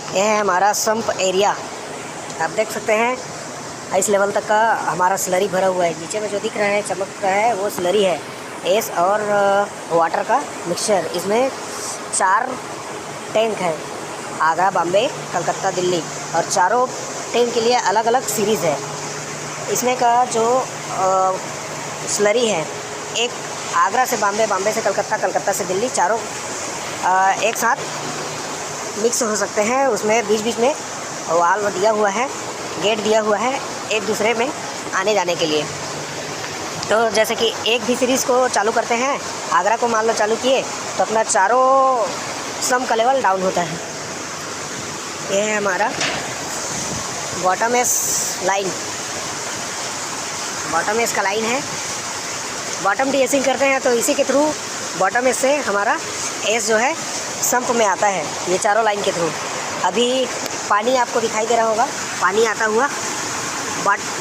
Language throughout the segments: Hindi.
ये है हमारा सम्प एरिया। आप देख सकते हैं इस लेवल तक का हमारा स्लरी भरा हुआ है। नीचे में जो दिख रहा है चमक रहा है वो स्लरी है, एस और वाटर का मिक्सचर। इसमें 4 टैंक है, आगरा, बॉम्बे, कलकत्ता, दिल्ली, और चारों टैंक के लिए अलग अलग सीरीज़ है। इसमें का जो स्लरी है, एक आगरा से बॉम्बे, बॉम्बे से कलकत्ता, कलकत्ता से दिल्ली, चारों एक साथ मिक्स हो सकते हैं। उसमें बीच बीच में वाल्व दिया हुआ है, गेट दिया हुआ है एक दूसरे में आने जाने के लिए। तो जैसे कि एक भी सीरीज़ को चालू करते हैं, आगरा को मान लो चालू किए तो अपना चारों सम का लेवल डाउन होता है। ये है हमारा bottom S line, bottom S का लाइन है। बॉटम डीएसिंग करते हैं तो इसी के थ्रू बॉटम एस से हमारा एस जो है संप में आता है, ये चारों लाइन के थ्रू। अभी पानी आपको दिखाई दे रहा होगा, पानी आता हुआ।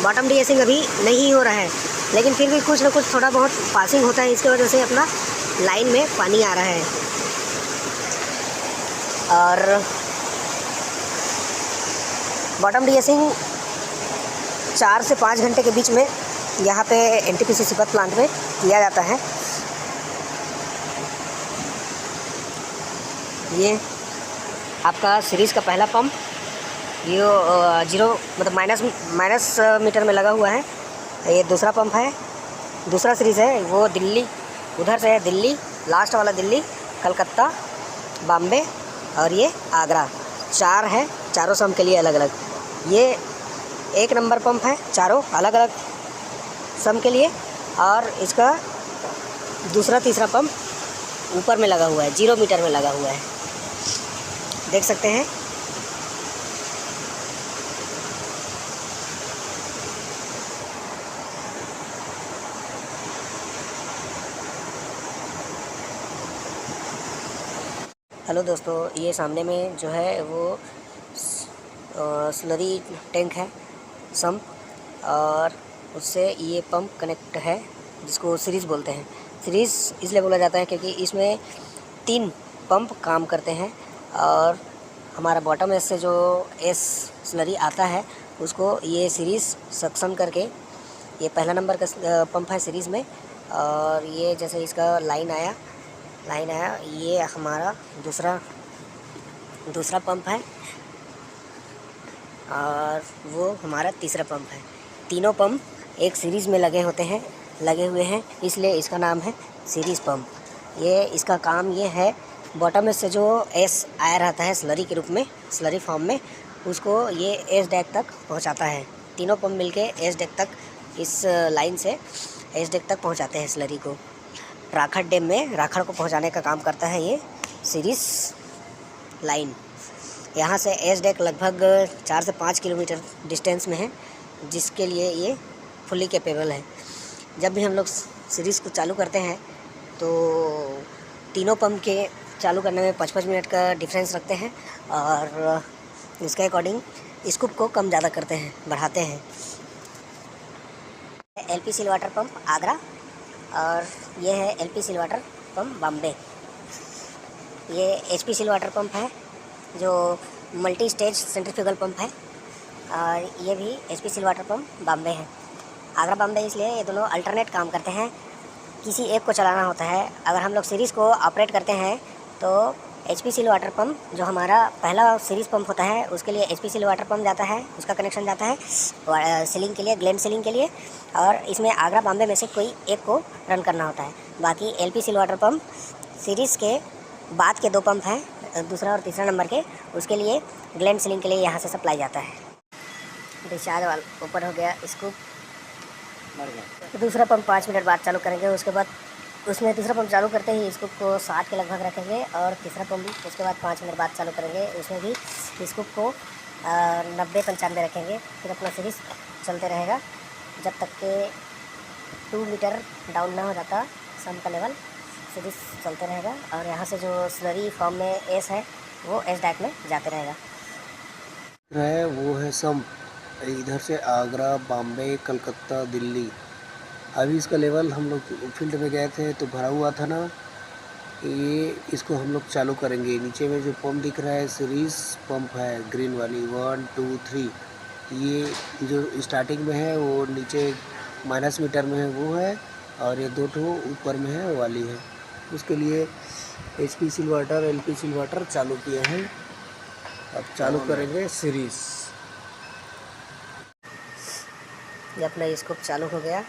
बॉटम डीएसिंग अभी नहीं हो रहा है, लेकिन फिर भी कुछ ना कुछ थोड़ा बहुत पासिंग होता है, इसके वजह से अपना लाइन में पानी आ रहा है। और बॉटम डीएसिंग 4 से 5 घंटे के बीच में यहाँ पे एनटीपीसी सिपत प्लांट में किया जाता है। ये आपका सीरीज़ का पहला पंप, ये 0 मतलब माइनस मीटर में लगा हुआ है। ये दूसरा पंप है, दूसरा सीरीज़ है वो दिल्ली, उधर से है दिल्ली, लास्ट वाला दिल्ली, कलकत्ता, बॉम्बे और ये आगरा। 4 है, चारों सम के लिए अलग अलग। ये 1 नंबर पंप है, चारों अलग अलग सम के लिए। और इसका दूसरा तीसरा पंप ऊपर में लगा हुआ है, 0 मीटर में लगा हुआ है, देख सकते हैं। हेलो दोस्तों, ये सामने में जो है वो स्लरी टैंक है, सम्प, और उससे ये पंप कनेक्ट है जिसको सीरीज़ बोलते हैं। सीरीज़ इसलिए बोला जाता है क्योंकि इसमें 3 पंप काम करते हैं, और हमारा बॉटम एस से जो एस स्लरी आता है उसको ये सीरीज़ सक्शन करके, ये पहला नंबर का पंप है सीरीज़ में। और ये जैसे इसका लाइन आया, ये हमारा दूसरा पंप है, और वो हमारा तीसरा पंप है। तीनों पंप एक सीरीज़ में लगे हुए हैं, इसलिए इसका नाम है सीरीज़ पंप। ये इसका काम ये है, बॉटम से जो एस आया रहता है स्लरी के रूप में, स्लरी फॉर्म में, उसको ये एस डेक तक पहुंचाता है। तीनों पंप मिलके एस डेक तक, इस लाइन से एस डेक तक पहुंचाते हैं स्लरी को। राखड़ डैम में राखड़ को पहुंचाने का काम करता है ये सीरीज़ लाइन। यहाँ से एस डेक लगभग 4 से 5 किलोमीटर डिस्टेंस में है, जिसके लिए ये फुली कैपेबल है। जब भी हम लोग सीरीज़ को चालू करते हैं तो तीनों पंप के चालू करने में 5-5 मिनट का डिफरेंस रखते हैं, और इसके अकॉर्डिंग स्कूप को कम ज़्यादा करते हैं, बढ़ाते हैं। एलपी सिल वाटर पंप आगरा, और ये है एलपी सिल वाटर पंप बॉम्बे। ये एचपी सिल वाटर पंप है जो मल्टी स्टेज सेंट्रीफ्यूगल पंप है, और ये भी एचपी सिल वाटर पंप बॉम्बे है। आगरा बॉम्बे इसलिए ये दोनों अल्टरनेट काम करते हैं, किसी एक को चलाना होता है। अगर हम लोग सीरीज़ को ऑपरेट करते हैं तो एचपी सिल वाटर पंप जो हमारा पहला सीरीज़ पंप होता है उसके लिए एचपी सिल वाटर पंप जाता है, उसका कनेक्शन जाता है सीलिंग के लिए, ग्लैंड सीलिंग के लिए, और इसमें आगरा बॉम्बे में से कोई एक को रन करना होता है। बाकी एलपी सिल वाटर पंप सीरीज़ के बाद के 2 पंप हैं, दूसरा और तीसरा नंबर के, उसके लिए ग्लैंड सीलिंग के लिए यहाँ से सप्लाई जाता है। डिस्चार्ज वाल ऊपर हो गया, इसको दूसरा पंप 5 मिनट बाद चालू करेंगे। उसके बाद उसमें तीसरा पंप चालू करते ही स्कूप को 60 के लगभग रखेंगे, और तीसरा पंप भी उसके बाद 5 मिनट बाद चालू करेंगे, उसमें भी स्कूप को 90-95 रखेंगे। फिर अपना सीरीज़ चलते रहेगा जब तक के 2 मीटर डाउन ना हो जाता सम का लेवल, सीरीज़ चलते रहेगा। और यहाँ से जो स्लरी फॉर्म में एस है वो एस डैक में जाते रहेगा। वो है सम, इधर से आगरा, बॉम्बे, कलकत्ता, दिल्ली। अभी इसका लेवल हम लोग फील्ड में गए थे तो भरा हुआ था ना, ये इसको हम लोग चालू करेंगे। नीचे में जो पंप दिख रहा है सीरीज पंप है ग्रीन वाली 1 2 3। ये जो स्टार्टिंग में है वो नीचे माइनस मीटर में है वो है, और ये 2 ठो ऊपर में है वो वाली है। उसके लिए HP सिलवर्टर LP सिलवर्टर चालू किए हैं। अब चालू करेंगे सीरीज। ये अपना स्कोप चालू हो गया।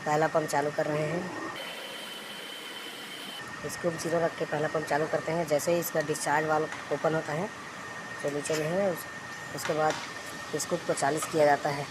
पहला पंप चालू कर रहे हैं। स्कोप 0 रख के पहला पंप चालू करते हैं। जैसे ही इसका डिस्चार्ज वाल्व ओपन होता है जो नीचे में है उसके बाद स्कोप को 40 किया जाता है।